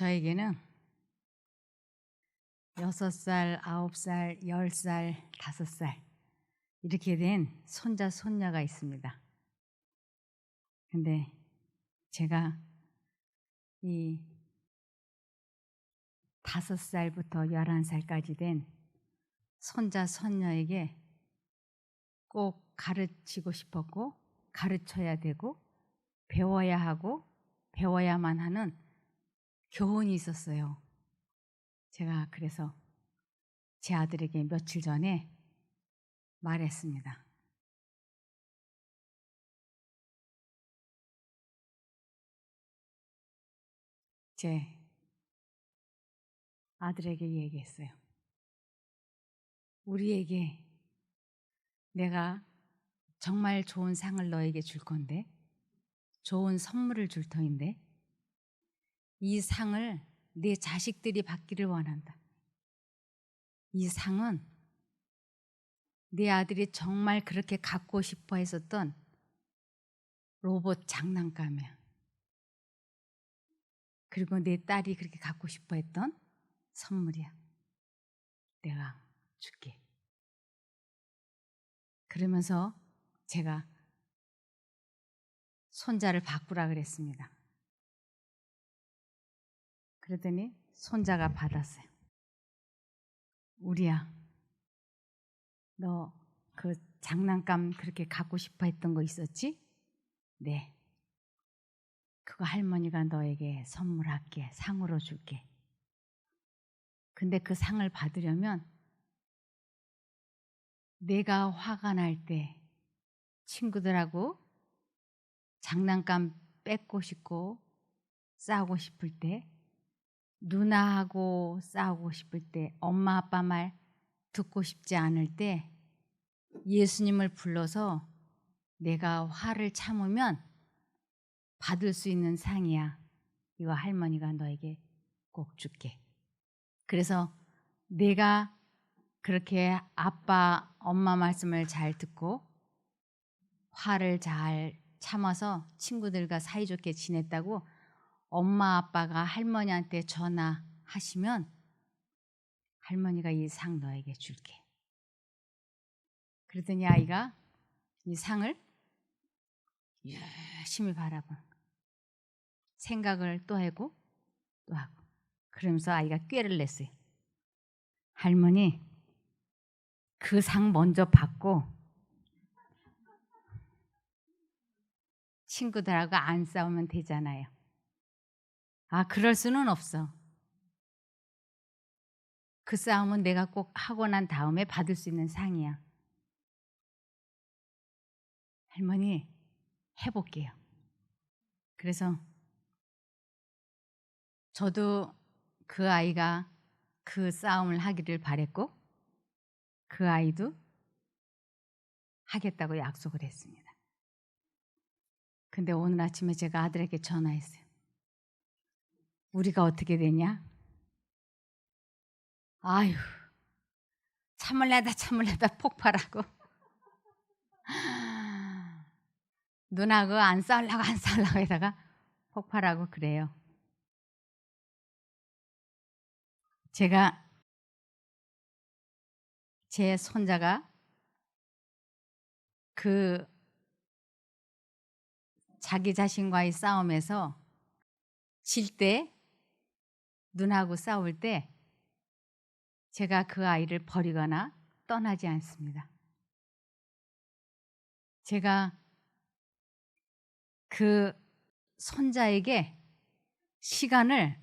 저에게는 6살, 9살, 10살, 5살 이렇게 된 손자, 손녀가 있습니다. 근데 제가 이 5살부터 11살까지 된 손자, 손녀에게 꼭 가르치고 싶었고 가르쳐야 되고 배워야 하고 배워야만 하는 교훈이 있었어요. 제가 그래서 제 아들에게 며칠 전에 말했습니다. 제 아들에게 얘기했어요. 우리에게 내가 정말 좋은 상을 너에게 줄 건데, 좋은 선물을 줄 터인데, 이 상을 내 자식들이 받기를 원한다. 이 상은 내 아들이 정말 그렇게 갖고 싶어 했었던 로봇 장난감이야. 그리고 내 딸이 그렇게 갖고 싶어 했던 선물이야. 내가 줄게. 그러면서 제가 손자를 바꾸라 그랬습니다. 그랬더니 손자가 받았어요. 우리야, 너 그 장난감 그렇게 갖고 싶어 했던 거 있었지? 네. 그거 할머니가 너에게 선물할게. 상으로 줄게. 근데 그 상을 받으려면 내가 화가 날 때 친구들하고 장난감 뺏고 싶고 싸우고 싶을 때 누나하고 싸우고 싶을 때 엄마 아빠 말 듣고 싶지 않을 때 예수님을 불러서 내가 화를 참으면 받을 수 있는 상이야. 이거 할머니가 너에게 꼭 줄게. 그래서 내가 그렇게 아빠, 엄마 말씀을 잘 듣고 화를 잘 참아서 친구들과 사이좋게 지냈다고 엄마, 아빠가 할머니한테 전화하시면 할머니가 이 상 너에게 줄게. 그랬더니 아이가 이 상을 열심히 바라본 생각을 또 하고 또 하고 그러면서 아이가 꾀를 냈어요. 할머니, 그 상 먼저 받고 친구들하고 안 싸우면 되잖아요. 아, 그럴 수는 없어. 그 싸움은 내가 꼭 하고 난 다음에 받을 수 있는 상이야. 할머니, 해볼게요. 그래서 저도 그 아이가 그 싸움을 하기를 바랬고 그 아이도 하겠다고 약속을 했습니다. 근데 오늘 아침에 제가 아들에게 전화했어요. 우리가 어떻게 되냐? 아유, 참을래다 폭발하고 누나하고 안 싸우려고 하다가 폭발하고 그래요. 제가 제 손자가 그 자기 자신과의 싸움에서 질 때 누나하고 싸울 때 제가 그 아이를 버리거나 떠나지 않습니다. 제가 그 손자에게 시간을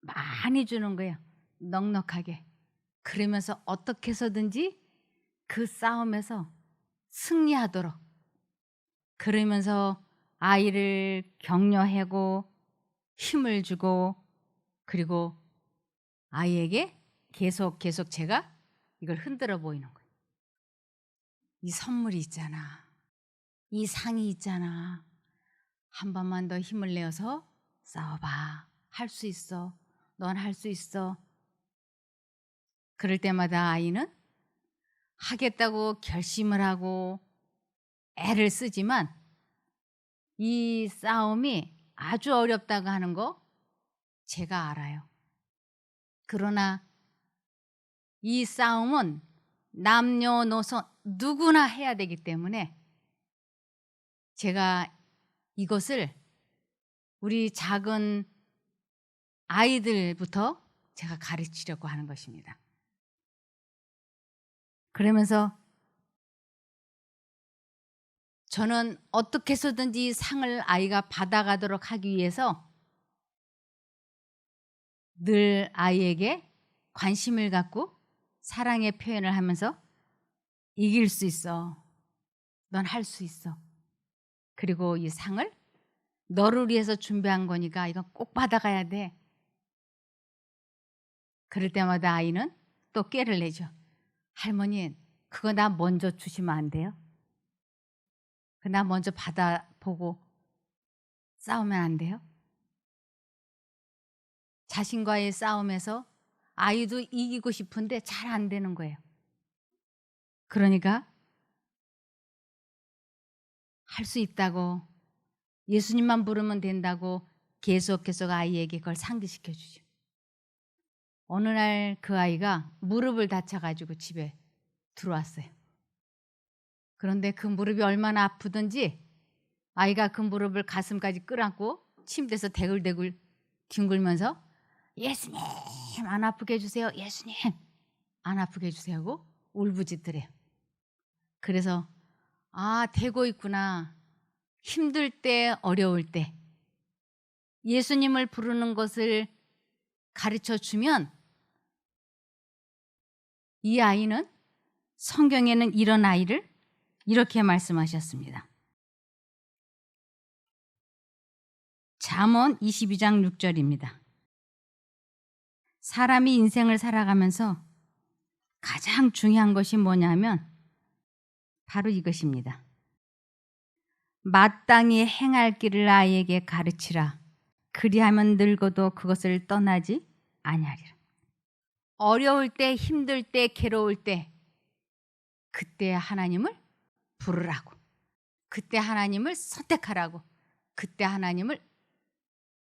많이 주는 거예요. 넉넉하게. 그러면서 어떻게 해서든지 그 싸움에서 승리하도록 그러면서 아이를 격려하고 힘을 주고 그리고 아이에게 계속 제가 이걸 흔들어 보이는 거예요. 이 선물이 있잖아. 이 상이 있잖아. 한 번만 더 힘을 내어서 싸워봐. 할 수 있어. 넌 할 수 있어. 그럴 때마다 아이는 하겠다고 결심을 하고 애를 쓰지만 이 싸움이 아주 어렵다고 하는 거 제가 알아요. 그러나 이 싸움은 남녀노소 누구나 해야 되기 때문에 제가 이것을 우리 작은 아이들부터 제가 가르치려고 하는 것입니다. 그러면서 저는 어떻게 해서든지 상을 아이가 받아가도록 하기 위해서 늘 아이에게 관심을 갖고 사랑의 표현을 하면서 이길 수 있어. 넌 할 수 있어. 그리고 이 상을 너를 위해서 준비한 거니까 이건 꼭 받아가야 돼. 그럴 때마다 아이는 또 꾀를 내죠. 할머니, 그거 나 먼저 주시면 안 돼요? 나 먼저 받아보고 싸우면 안 돼요? 자신과의 싸움에서 아이도 이기고 싶은데 잘 안 되는 거예요. 그러니까 할 수 있다고, 예수님만 부르면 된다고 계속 아이에게 그걸 상기시켜 주죠. 어느 날 그 아이가 무릎을 다쳐가지고 집에 들어왔어요. 그런데 그 무릎이 얼마나 아프든지 아이가 그 무릎을 가슴까지 끌안고 침대에서 대굴대굴 뒹굴면서 예수님 안 아프게 해주세요. 예수님 안 아프게 해주세요 하고 울부짖더래요. 그래서 되고 있구나. 힘들 때, 어려울 때 예수님을 부르는 것을 가르쳐 주면 이 아이는, 성경에는 이런 아이를 이렇게 말씀하셨습니다. 잠언 22장 6절입니다. 사람이 인생을 살아가면서 가장 중요한 것이 뭐냐면 바로 이것입니다. 마땅히 행할 길을 아이에게 가르치라. 그리하면 늙어도 그것을 떠나지 아니하리라. 어려울 때, 힘들 때, 괴로울 때 그때 하나님을 부르라고, 그때 하나님을 선택하라고, 그때 하나님을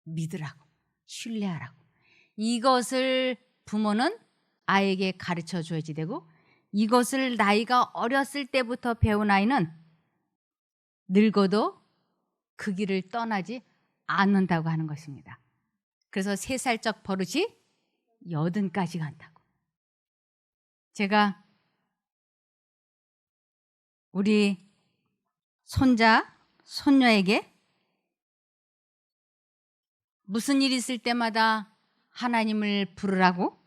믿으라고, 신뢰하라고. 이것을 부모는 아이에게 가르쳐 줘야지 되고, 이것을 나이가 어렸을 때부터 배운 아이는 늙어도 그 길을 떠나지 않는다고 하는 것입니다. 그래서 3살적 버릇이 80까지 간다고. 제가 우리 손자, 손녀에게 무슨 일 있을 때마다 하나님을 부르라고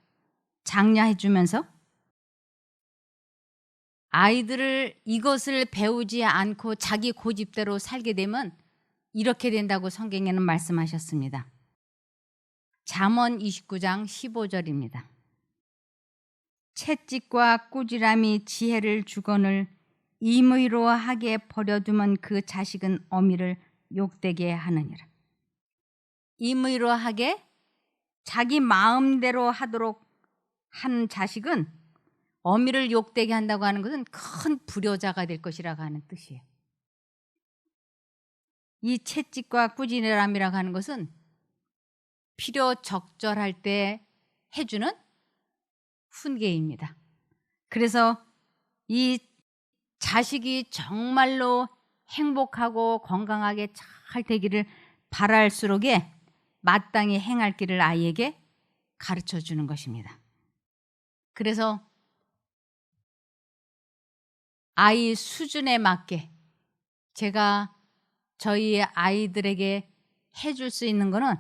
장려해 주면서 아이들을 이것을 배우지 않고 자기 고집대로 살게 되면 이렇게 된다고 성경에는 말씀하셨습니다. 잠언 29장 15절입니다. 채찍과 꾸지람이 지혜를 주거늘 임의로 하게 버려두면 그 자식은 어미를 욕되게 하느니라. 임의로 하게, 자기 마음대로 하도록 한 자식은 어미를 욕되게 한다고 하는 것은 큰 불효자가 될 것이라고 하는 뜻이에요. 이 채찍과 꾸지람이라고 하는 것은 필요 적절할 때 해주는 훈계입니다. 그래서 이 자식이 정말로 행복하고 건강하게 잘 되기를 바랄수록에 마땅히 행할 길을 아이에게 가르쳐 주는 것입니다. 그래서 아이 수준에 맞게 제가 저희 아이들에게 해줄 수 있는 거는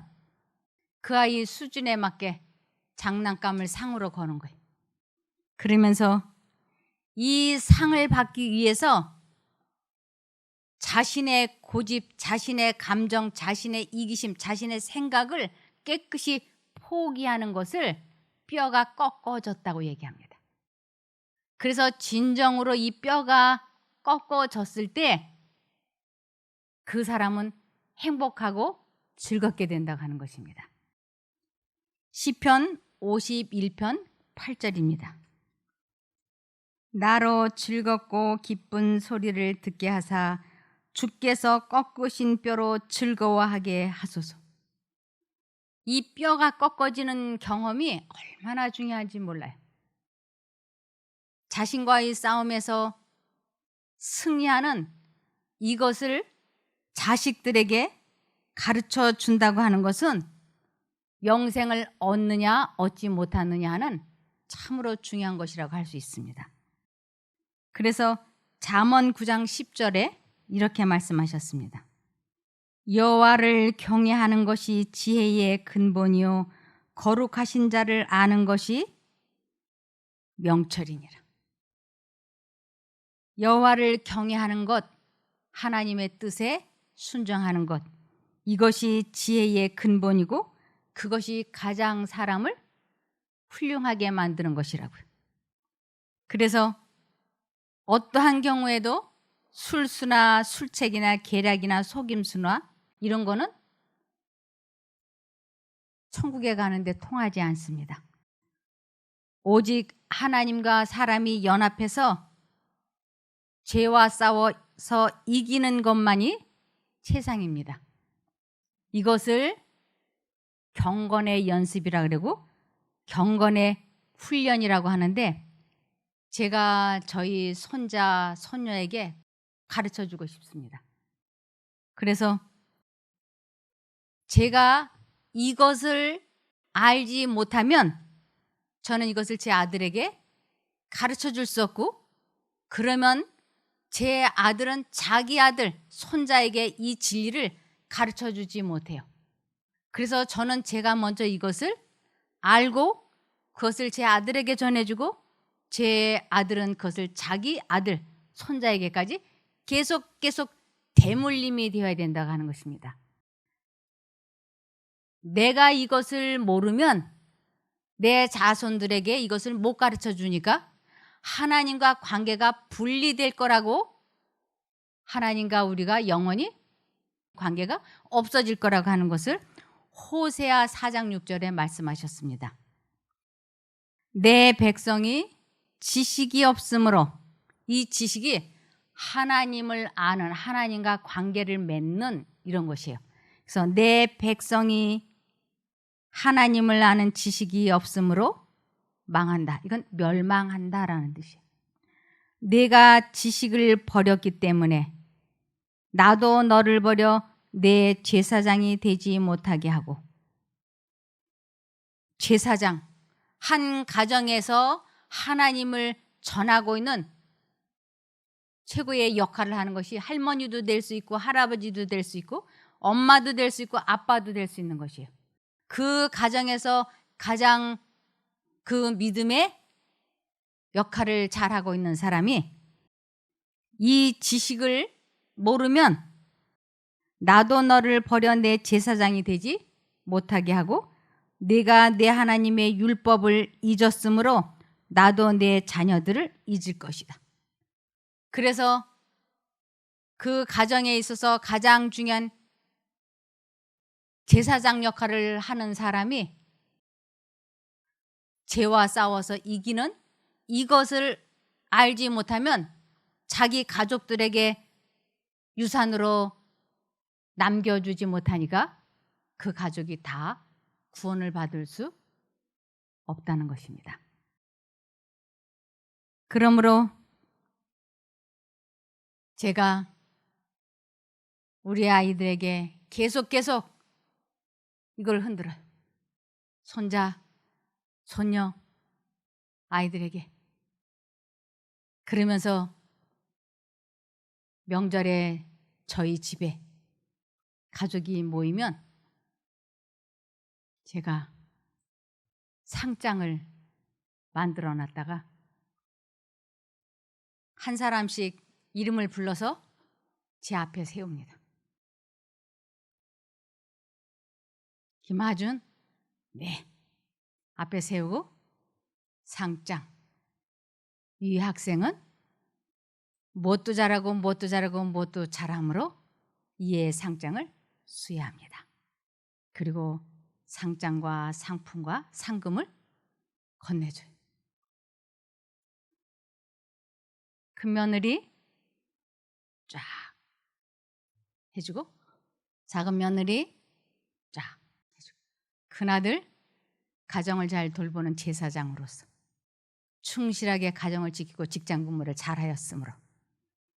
그 아이 수준에 맞게 장난감을 상으로 거는 거예요. 그러면서 이 상을 받기 위해서 자신의 고집, 자신의 감정, 자신의 이기심, 자신의 생각을 깨끗이 포기하는 것을 뼈가 꺾어졌다고 얘기합니다. 그래서 진정으로 이 뼈가 꺾어졌을 때 그 사람은 행복하고 즐겁게 된다고 하는 것입니다. 시편 51편 8절입니다. 나로 즐겁고 기쁜 소리를 듣게 하사 주께서 꺾으신 뼈로 즐거워하게 하소서. 이 뼈가 꺾어지는 경험이 얼마나 중요한지 몰라요. 자신과의 싸움에서 승리하는 이것을 자식들에게 가르쳐 준다고 하는 것은 영생을 얻느냐 얻지 못하느냐 하는 참으로 중요한 것이라고 할 수 있습니다. 그래서 잠언 9장 10절에 이렇게 말씀하셨습니다. 여호와를 경외하는 것이 지혜의 근본이요 거룩하신 자를 아는 것이 명철이니라. 여호와를 경외하는 것, 하나님의 뜻에 순종하는 것, 이것이 지혜의 근본이고 그것이 가장 사람을 훌륭하게 만드는 것이라고요. 그래서 어떠한 경우에도 술수나 술책이나 계략이나 속임수나 이런 거는 천국에 가는데 통하지 않습니다. 오직 하나님과 사람이 연합해서 죄와 싸워서 이기는 것만이 세상입니다. 이것을 경건의 연습이라 그러고 경건의 훈련이라고 하는데 제가 저희 손자, 손녀에게 가르쳐주고 싶습니다. 그래서 제가 이것을 알지 못하면 저는 이것을 제 아들에게 가르쳐줄 수 없고 그러면 제 아들은 자기 아들, 손자에게 이 진리를 가르쳐주지 못해요. 그래서 저는 제가 먼저 이것을 알고 그것을 제 아들에게 전해주고 제 아들은 그것을 자기 아들, 손자에게까지 계속 대물림이 되어야 된다고 하는 것입니다. 내가 이것을 모르면 내 자손들에게 이것을 못 가르쳐 주니까 하나님과 관계가 분리될 거라고, 하나님과 우리가 영원히 관계가 없어질 거라고 하는 것을 호세아 4장 6절에 말씀하셨습니다. 내 백성이 지식이 없으므로, 이 지식이 하나님을 아는, 하나님과 관계를 맺는 이런 것이에요. 그래서 내 백성이 하나님을 아는 지식이 없으므로 망한다. 이건 멸망한다라는 뜻이에요. 내가 지식을 버렸기 때문에 나도 너를 버려 내 제사장이 되지 못하게 하고, 제사장, 한 가정에서 하나님을 전하고 있는 최고의 역할을 하는 것이 할머니도 될 수 있고 할아버지도 될 수 있고 엄마도 될 수 있고 아빠도 될 수 있는 것이에요. 그 가정에서 가장 그 믿음의 역할을 잘하고 있는 사람이 이 지식을 모르면 나도 너를 버려 내 제사장이 되지 못하게 하고 내가 내 하나님의 율법을 잊었으므로 나도 내 자녀들을 잊을 것이다. 그래서 그 가정에 있어서 가장 중요한 제사장 역할을 하는 사람이 죄와 싸워서 이기는 이것을 알지 못하면 자기 가족들에게 유산으로 남겨주지 못하니까 그 가족이 다 구원을 받을 수 없다는 것입니다. 그러므로 제가 우리 아이들에게 계속 이걸 흔들어요. 손자, 손녀, 아이들에게. 그러면서 명절에 저희 집에 가족이 모이면 제가 상장을 만들어 놨다가 한 사람씩 이름을 불러서 제 앞에 세웁니다. 김하준, 네. 앞에 세우고 상장. 이 학생은 뭣도 잘하고 뭣도 잘함으로 이의 상장을 수여합니다. 그리고 상장과 상품과 상금을 건네줘요. 큰 며느리 쫙 해주고 작은 며느리 쫙 해주고 큰아들, 가정을 잘 돌보는 제사장으로서 충실하게 가정을 지키고 직장 근무를 잘하였으므로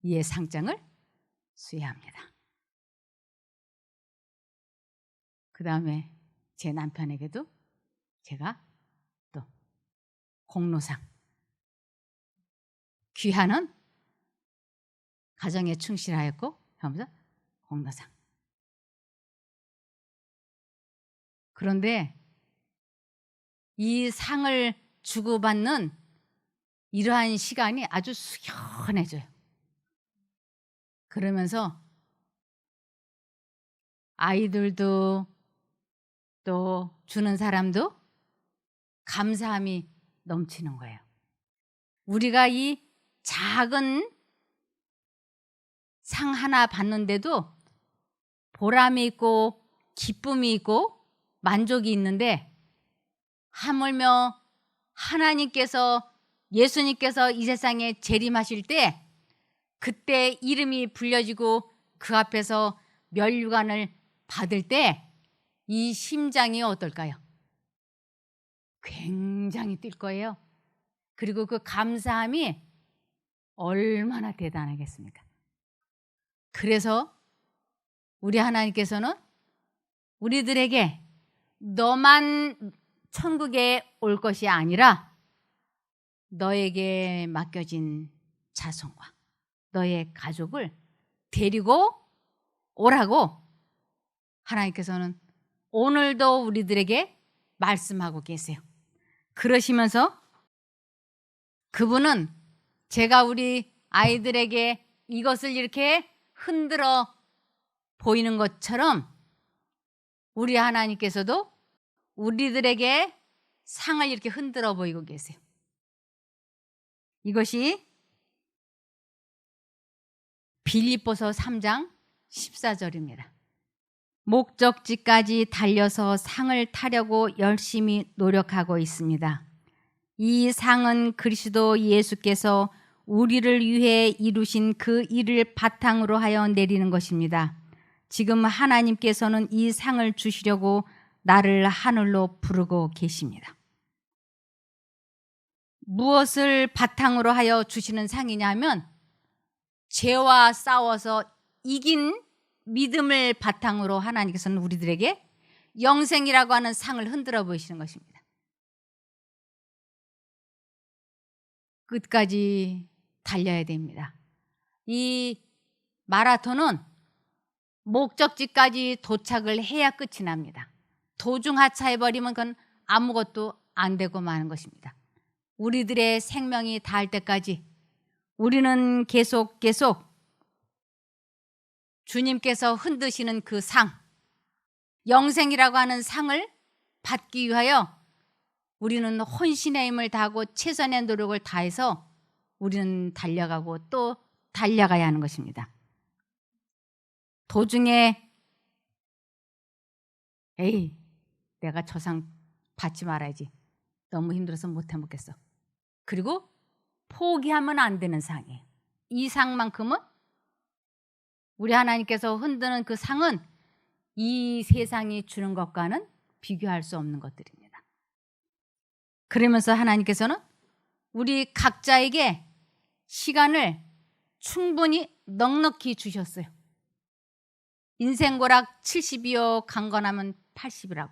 이에 상장을 수여합니다. 그 다음에 제 남편에게도 제가 또 공로상, 귀하는 가정에 충실하였고 하면서 공로상. 그런데 이 상을 주고받는 이러한 시간이 아주 숙연해져요. 그러면서 아이들도 또 주는 사람도 감사함이 넘치는 거예요. 우리가 이 작은 상 하나 받는데도 보람이 있고 기쁨이 있고 만족이 있는데, 하물며 하나님께서, 예수님께서 이 세상에 재림하실 때 그때 이름이 불려지고 그 앞에서 면류관을 받을 때 이 심장이 어떨까요? 굉장히 뛸 거예요. 그리고 그 감사함이 얼마나 대단하겠습니까? 그래서 우리 하나님께서는 우리들에게 너만 천국에 올 것이 아니라 너에게 맡겨진 자손과 너의 가족을 데리고 오라고 하나님께서는 오늘도 우리들에게 말씀하고 계세요. 그러시면서 그분은 제가 우리 아이들에게 이것을 이렇게 흔들어 보이는 것처럼 우리 하나님께서도 우리들에게 상을 이렇게 흔들어 보이고 계세요. 이것이 빌립보서 3장 14절입니다. 목적지까지 달려서 상을 타려고 열심히 노력하고 있습니다. 이 상은 그리스도 예수께서 우리를 위해 이루신 그 일을 바탕으로 하여 내리는 것입니다. 지금 하나님께서는 이 상을 주시려고 나를 하늘로 부르고 계십니다. 무엇을 바탕으로 하여 주시는 상이냐면 죄와 싸워서 이긴 믿음을 바탕으로 하나님께서는 우리들에게 영생이라고 하는 상을 흔들어 보이시는 것입니다. 끝까지 달려야 됩니다. 이 마라톤은 목적지까지 도착을 해야 끝이 납니다. 도중 하차해버리면 그건 아무것도 안 되고 마는 것입니다. 우리들의 생명이 닿을 때까지 우리는 계속 주님께서 흔드시는 그 상, 영생이라고 하는 상을 받기 위하여 우리는 혼신의 힘을 다하고 최선의 노력을 다해서 우리는 달려가고 또 달려가야 하는 것입니다. 도중에 에이, 내가 저 상 받지 말아야지. 너무 힘들어서 못 해먹겠어. 그리고 포기하면 안 되는 상이에요. 이 상만큼은 우리 하나님께서 흔드는 그 상은 이 세상이 주는 것과는 비교할 수 없는 것들입니다. 그러면서 하나님께서는 우리 각자에게 시간을 충분히 넉넉히 주셨어요. 인생고락 70이요 강건하면 80이라고.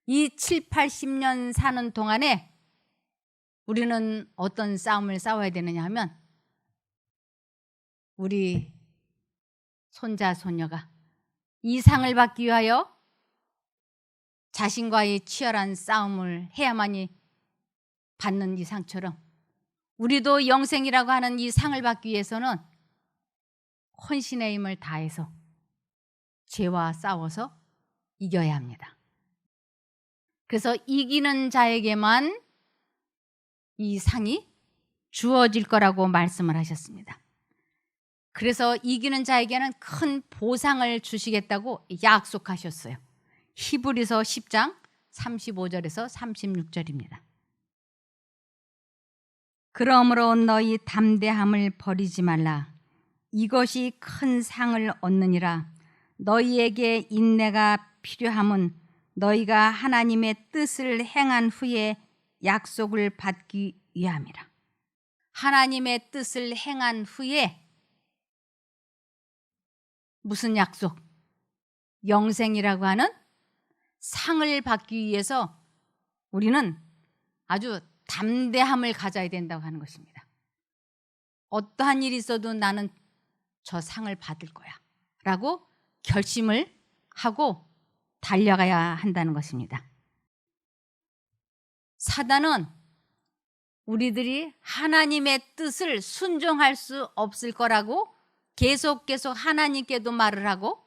이 7, 80년 사는 동안에 우리는 어떤 싸움을 싸워야 되느냐 하면 우리 손자, 손녀가 이 상을 받기 위하여 자신과의 치열한 싸움을 해야만이 받는 이 상처럼 우리도 영생이라고 하는 이 상을 받기 위해서는 혼신의 힘을 다해서 죄와 싸워서 이겨야 합니다. 그래서 이기는 자에게만 이 상이 주어질 거라고 말씀을 하셨습니다. 그래서 이기는 자에게는 큰 보상을 주시겠다고 약속하셨어요. 히브리서 10장 35절에서 36절입니다. 그러므로 너희 담대함을 버리지 말라. 이것이 큰 상을 얻느니라. 너희에게 인내가 필요함은 너희가 하나님의 뜻을 행한 후에 약속을 받기 위함이라. 하나님의 뜻을 행한 후에 무슨 약속? 영생이라고 하는 상을 받기 위해서 우리는 아주 담대함을 가져야 된다고 하는 것입니다. 어떠한 일이 있어도 나는 저 상을 받을 거야 라고 결심을 하고 달려가야 한다는 것입니다. 사단은 우리들이 하나님의 뜻을 순종할 수 없을 거라고 계속 하나님께도 말을 하고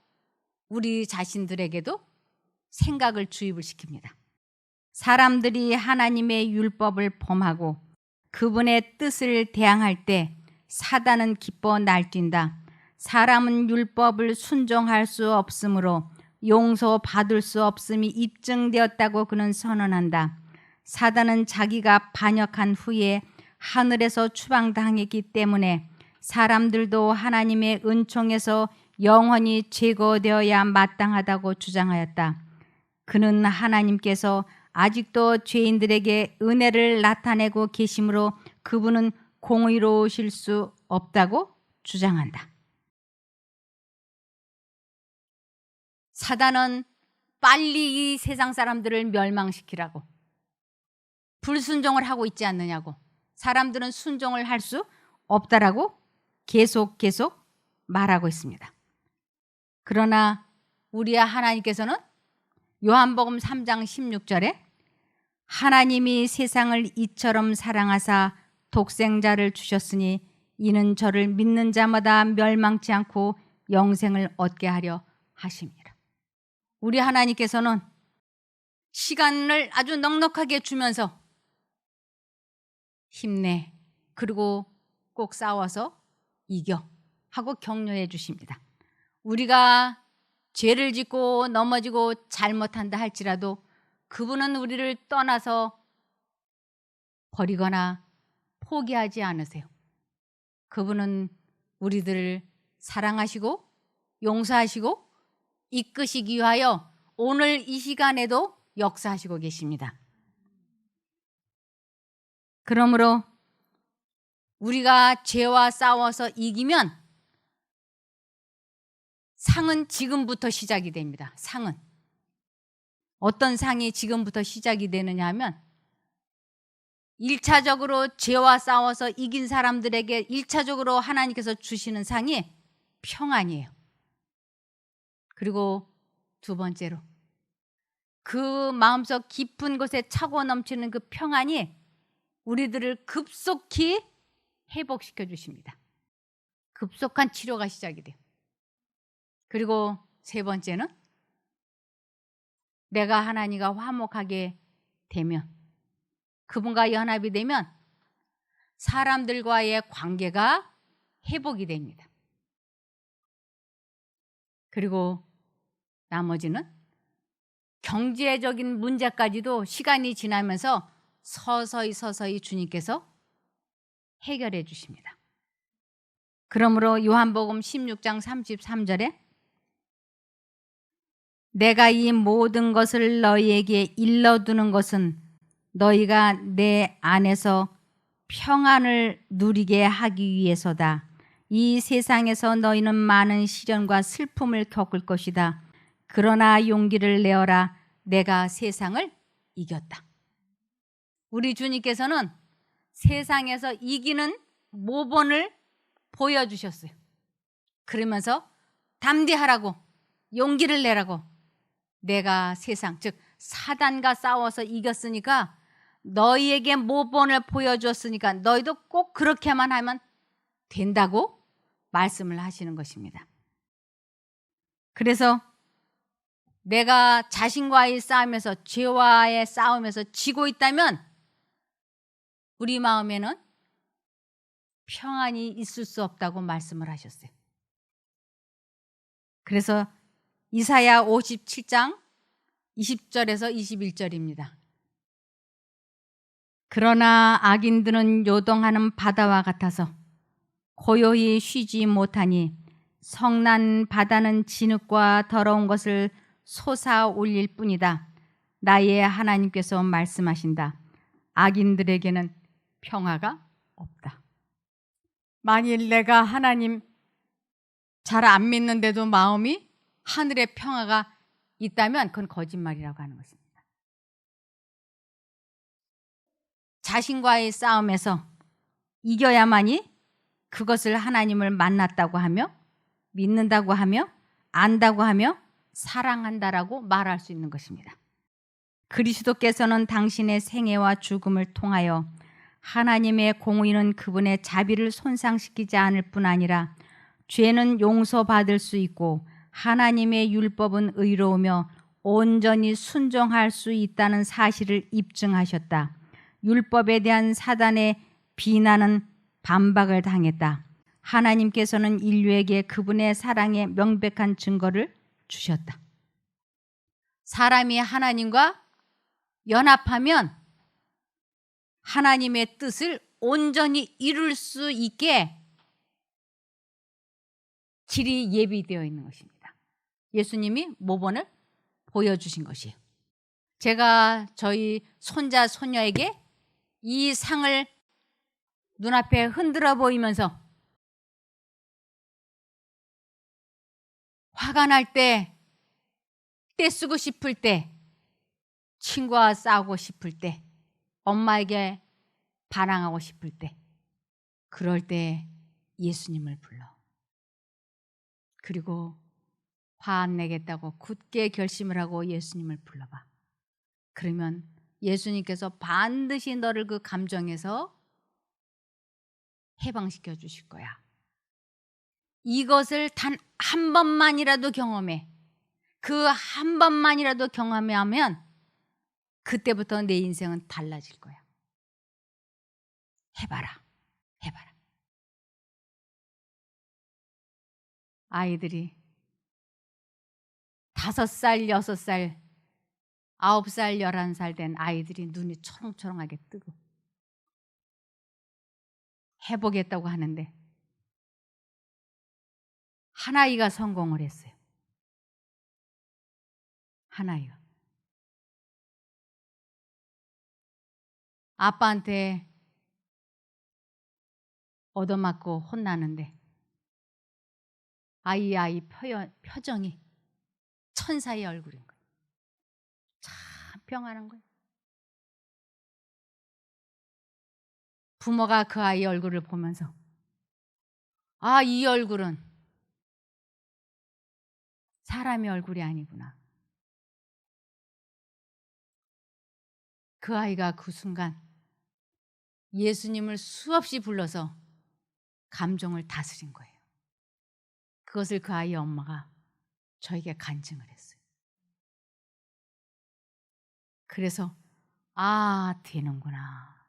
우리 자신들에게도 생각을 주입을 시킵니다. 사람들이 하나님의 율법을 범하고 그분의 뜻을 대항할 때 사단은 기뻐 날뛴다. 사람은 율법을 순종할 수 없으므로 용서받을 수 없음이 입증되었다고 그는 선언한다. 사단은 자기가 반역한 후에 하늘에서 추방당했기 때문에 사람들도 하나님의 은총에서 영원히 제거되어야 마땅하다고 주장하였다. 그는 하나님께서 아직도 죄인들에게 은혜를 나타내고 계심으로 그분은 공의로우실 수 없다고 주장한다. 사단은 빨리 이 세상 사람들을 멸망시키라고 불순종을 하고 있지 않느냐고, 사람들은 순종을 할 수 없다라고 계속 말하고 있습니다. 그러나 우리 하나님께서는 요한복음 3장 16절에 하나님이 세상을 이처럼 사랑하사 독생자를 주셨으니 이는 저를 믿는 자마다 멸망치 않고 영생을 얻게 하려 하심이라. 우리 하나님께서는 시간을 아주 넉넉하게 주면서 힘내, 그리고 꼭 싸워서 이겨 하고 격려해 주십니다. 우리가 죄를 짓고 넘어지고 잘못한다 할지라도 그분은 우리를 떠나서 버리거나 포기하지 않으세요. 그분은 우리들을 사랑하시고 용서하시고 이끄시기 위하여 오늘 이 시간에도 역사하시고 계십니다. 그러므로 우리가 죄와 싸워서 이기면 상은 지금부터 시작이 됩니다. 상은 어떤 상이 지금부터 시작이 되느냐 하면 1차적으로 죄와 싸워서 이긴 사람들에게 1차적으로 하나님께서 주시는 상이 평안이에요. 그리고 두 번째로 그 마음속 깊은 곳에 차고 넘치는 그 평안이 우리들을 급속히 회복시켜 주십니다. 급속한 치료가 시작이 돼요. 그리고 세 번째는 내가 하나님과 화목하게 되면, 그분과 연합이 되면 사람들과의 관계가 회복이 됩니다. 그리고 나머지는 경제적인 문제까지도 시간이 지나면서 서서히 주님께서 해결해 주십니다. 그러므로 요한복음 16장 33절에 내가 이 모든 것을 너희에게 일러두는 것은 너희가 내 안에서 평안을 누리게 하기 위해서다. 이 세상에서 너희는 많은 시련과 슬픔을 겪을 것이다. 그러나 용기를 내어라. 내가 세상을 이겼다. 우리 주님께서는 세상에서 이기는 모본을 보여주셨어요. 그러면서 담대하라고, 용기를 내라고, 내가 세상, 즉 사단과 싸워서 이겼으니까 너희에게 모본을 보여주었으니까 너희도 꼭 그렇게만 하면 된다고 말씀을 하시는 것입니다. 그래서 내가 자신과의 싸움에서, 죄와의 싸움에서 지고 있다면 우리 마음에는 평안이 있을 수 없다고 말씀을 하셨어요. 그래서 이사야 57장 20절에서 21절입니다. 그러나 악인들은 요동하는 바다와 같아서 고요히 쉬지 못하니 성난 바다는 진흙과 더러운 것을 솟아 올릴 뿐이다. 나의 하나님께서 말씀하신다. 악인들에게는 평화가 없다. 만일 내가 하나님 잘 안 믿는데도 마음이 하늘의 평화가 있다면 그건 거짓말이라고 하는 것입니다. 자신과의 싸움에서 이겨야만이 그것을 하나님을 만났다고 하며 믿는다고 하며 안다고 하며 사랑한다라고 말할 수 있는 것입니다. 그리스도께서는 당신의 생애와 죽음을 통하여 하나님의 공의는 그분의 자비를 손상시키지 않을 뿐 아니라 죄는 용서받을 수 있고 하나님의 율법은 의로우며 온전히 순종할 수 있다는 사실을 입증하셨다. 율법에 대한 사단의 비난은 반박을 당했다. 하나님께서는 인류에게 그분의 사랑의 명백한 증거를 주셨다. 사람이 하나님과 연합하면 하나님의 뜻을 온전히 이룰 수 있게 길이 예비되어 있는 것입니다. 예수님이 모본을 보여주신 것이에요. 제가 저희 손자 손녀에게 이 상을 눈앞에 흔들어 보이면서 화가 날 때, 떼쓰고 싶을 때, 친구와 싸우고 싶을 때, 엄마에게 반항하고 싶을 때, 그럴 때 예수님을 불러. 그리고 화 안 내겠다고 굳게 결심을 하고 예수님을 불러봐. 그러면 예수님께서 반드시 너를 그 감정에서 해방시켜 주실 거야. 이것을 단 한 번만이라도 경험해. 그 한 번만이라도 경험하면 그때부터 내 인생은 달라질 거야. 해봐라. 해봐라. 아이들이 5살, 6살, 9살, 11살 된 아이들이 눈이 초롱초롱하게 뜨고 해보겠다고 하는데 한 아이가 성공을 했어요. 한 아이가. 아빠한테 얻어맞고 혼나는데 아이 표정이 천사의 얼굴인 거예요. 참 평안한 거예요. 부모가 그 아이 얼굴을 보면서 아, 이 얼굴은 사람의 얼굴이 아니구나. 그 아이가 그 순간 예수님을 수없이 불러서 감정을 다스린 거예요. 그것을 그 아이의 엄마가 저에게 간증을 했어요. 그래서 아, 되는구나.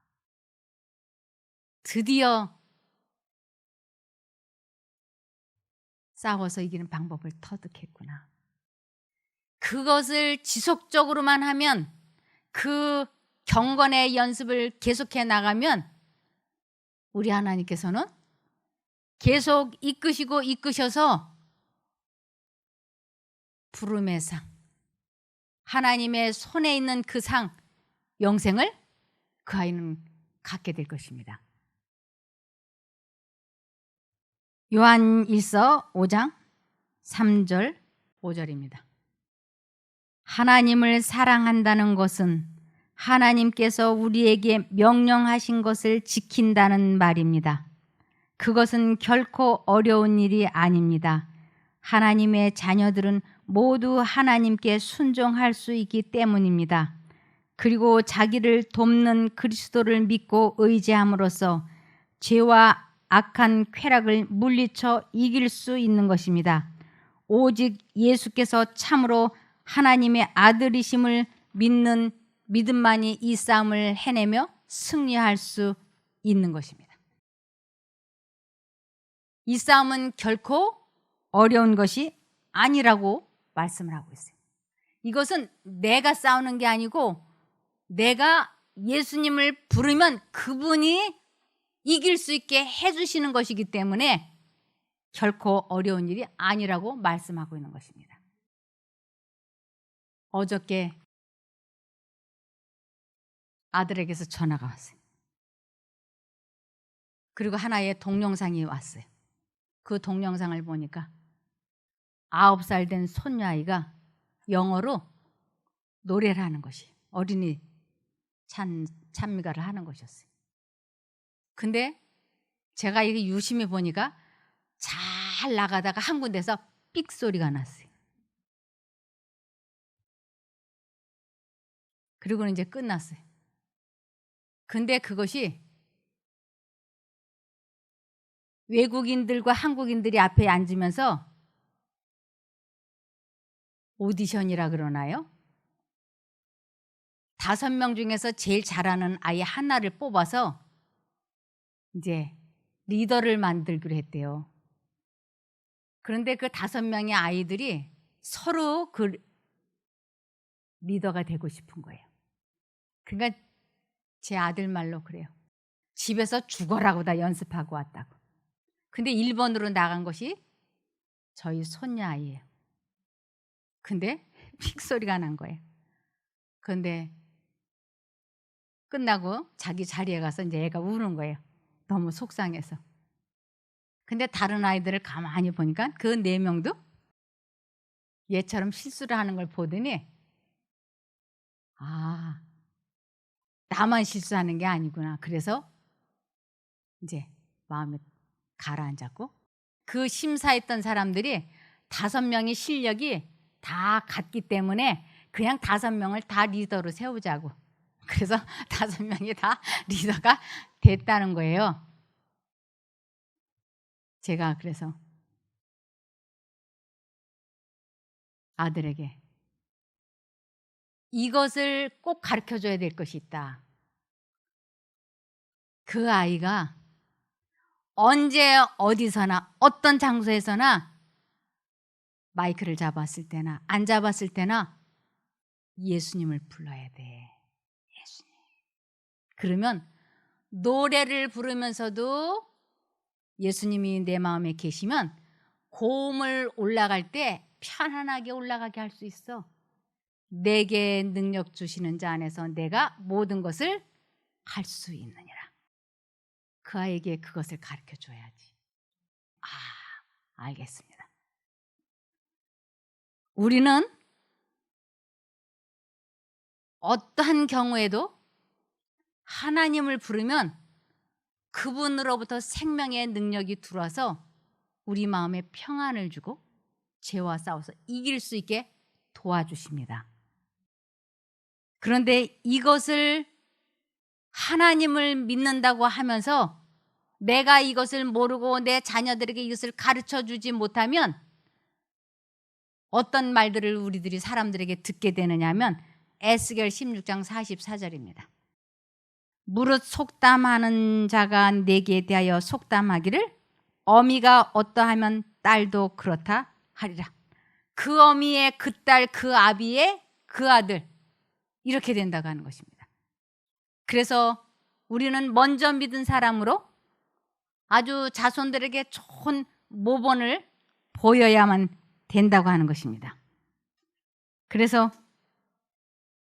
드디어 싸워서 이기는 방법을 터득했구나. 그것을 지속적으로만 하면 그 경건의 연습을 계속해 나가면 우리 하나님께서는 계속 이끄시고 이끄셔서 부름의 상, 하나님의 손에 있는 그 상, 영생을 그 아이는 갖게 될 것입니다. 요한 1서 5장 3절 5절입니다. 하나님을 사랑한다는 것은 하나님께서 우리에게 명령하신 것을 지킨다는 말입니다. 그것은 결코 어려운 일이 아닙니다. 하나님의 자녀들은 모두 하나님께 순종할 수 있기 때문입니다. 그리고 자기를 돕는 그리스도를 믿고 의지함으로써 죄와 악한 쾌락을 물리쳐 이길 수 있는 것입니다. 오직 예수께서 참으로 하나님의 아들이심을 믿는 믿음만이 이 싸움을 해내며 승리할 수 있는 것입니다. 이 싸움은 결코 어려운 것이 아니라고 말씀을 하고 있어요. 이것은 내가 싸우는 게 아니고 내가 예수님을 부르면 그분이 이길 수 있게 해주시는 것이기 때문에 결코 어려운 일이 아니라고 말씀하고 있는 것입니다. 어저께 아들에게서 전화가 왔어요. 그리고 하나의 동영상이 왔어요. 그 동영상을 보니까 9살 된 손녀아이가 영어로 노래를 하는 것이 어린이 찬미가를 하는 것이었어요. 근데 제가 이게 유심히 보니까 잘 나가다가 한 군데서 삑 소리가 났어요. 그리고는 이제 끝났어요. 근데 그것이 외국인들과 한국인들이 앞에 앉으면서 오디션이라 그러나요? 5명 중에서 제일 잘하는 아이 하나를 뽑아서 이제 리더를 만들기로 했대요. 그런데 그 5명의 아이들이 서로 그 리더가 되고 싶은 거예요. 그러니까 제 아들 말로 그래요. 집에서 죽어라고 다 연습하고 왔다고. 근데 1번으로 나간 것이 저희 손녀 아이예요. 근데 픽 소리가 난 거예요. 근데 끝나고 자기 자리에 가서 이제 애가 우는 거예요. 너무 속상해서. 근데 다른 아이들을 가만히 보니까 그 4명도 얘처럼 실수를 하는 걸 보더니 아, 나만 실수하는 게 아니구나. 그래서 이제 마음에 가라앉았고 그 심사했던 사람들이 5명의 실력이 다 같기 때문에 그냥 5명을 다 리더로 세우자고. 그래서 5명이 다 리더가 됐다는 거예요. 제가 그래서 아들에게 이것을 꼭 가르쳐줘야 될 것이 있다. 그 아이가 언제 어디서나 어떤 장소에서나 마이크를 잡았을 때나 안 잡았을 때나 예수님을 불러야 돼. 예수님. 그러면 노래를 부르면서도 예수님이 내 마음에 계시면 고음을 올라갈 때 편안하게 올라가게 할 수 있어. 내게 능력 주시는 자 안에서 내가 모든 것을 할 수 있느니라. 그 아이에게 그것을 가르쳐 줘야지. 아, 알겠습니다. 우리는 어떠한 경우에도 하나님을 부르면 그분으로부터 생명의 능력이 들어와서 우리 마음에 평안을 주고 죄와 싸워서 이길 수 있게 도와주십니다. 그런데 이것을 하나님을 믿는다고 하면서 내가 이것을 모르고 내 자녀들에게 이것을 가르쳐 주지 못하면 어떤 말들을 우리들이 사람들에게 듣게 되느냐 하면 에스겔 16장 44절입니다. 무릇 속담하는 자가 내게 대하여 속담하기를 어미가 어떠하면 딸도 그렇다 하리라. 그 어미의 그 딸, 그 아비의 그 아들 이렇게 된다고 하는 것입니다. 그래서 우리는 먼저 믿은 사람으로 아주 자손들에게 좋은 모본을 보여야만 된다고 하는 것입니다. 그래서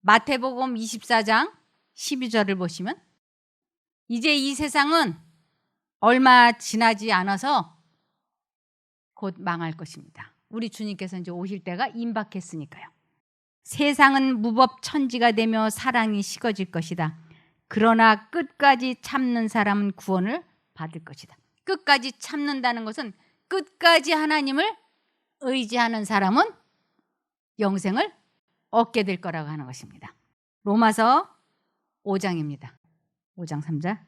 마태복음 24장 12절을 보시면 이제 이 세상은 얼마 지나지 않아서 곧 망할 것입니다. 우리 주님께서 이제 오실 때가 임박했으니까요. 세상은 무법천지가 되며 사랑이 식어질 것이다. 그러나 끝까지 참는 사람은 구원을 받을 것이다. 끝까지 참는다는 것은 끝까지 하나님을 의지하는 사람은 영생을 얻게 될 거라고 하는 것입니다. 로마서 5장입니다. 5장 3절.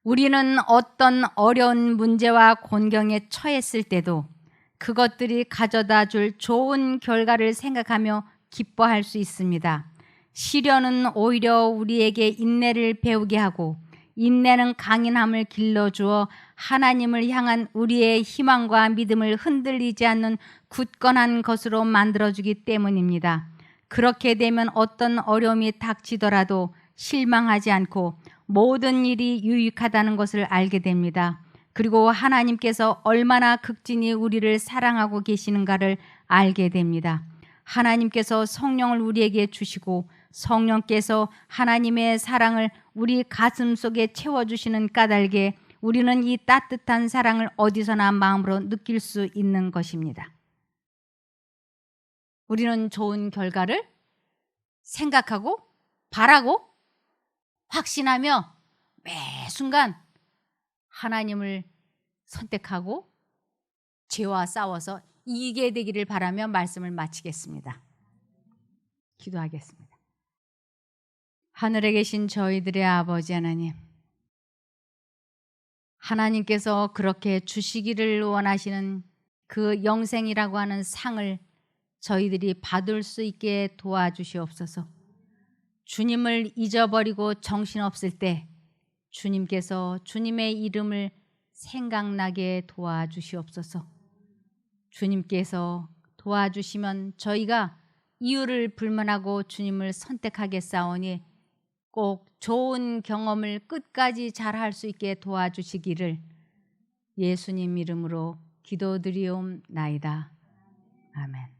우리는 어떤 어려운 문제와 곤경에 처했을 때도 그것들이 가져다 줄 좋은 결과를 생각하며 기뻐할 수 있습니다. 시련은 오히려 우리에게 인내를 배우게 하고 인내는 강인함을 길러주어 하나님을 향한 우리의 희망과 믿음을 흔들리지 않는 굳건한 것으로 만들어주기 때문입니다. 그렇게 되면 어떤 어려움이 닥치더라도 실망하지 않고 모든 일이 유익하다는 것을 알게 됩니다. 그리고 하나님께서 얼마나 극진히 우리를 사랑하고 계시는가를 알게 됩니다. 하나님께서 성령을 우리에게 주시고 성령께서 하나님의 사랑을 우리 가슴 속에 채워주시는 까닭에 우리는 이 따뜻한 사랑을 어디서나 마음으로 느낄 수 있는 것입니다. 우리는 좋은 결과를 생각하고 바라고 확신하며 매 순간 하나님을 선택하고 죄와 싸워서 이기게 되기를 바라며 말씀을 마치겠습니다. 기도하겠습니다. 하늘에 계신 저희들의 아버지 하나님, 하나님께서 그렇게 주시기를 원하시는 그 영생이라고 하는 상을 저희들이 받을 수 있게 도와주시옵소서. 주님을 잊어버리고 정신없을 때 주님께서 주님의 이름을 생각나게 도와주시옵소서. 주님께서 도와주시면 저희가 이유를 불문하고 주님을 선택하겠사오니 꼭 좋은 경험을 끝까지 잘할 수 있게 도와주시기를 예수님 이름으로 기도드리옵나이다. 아멘.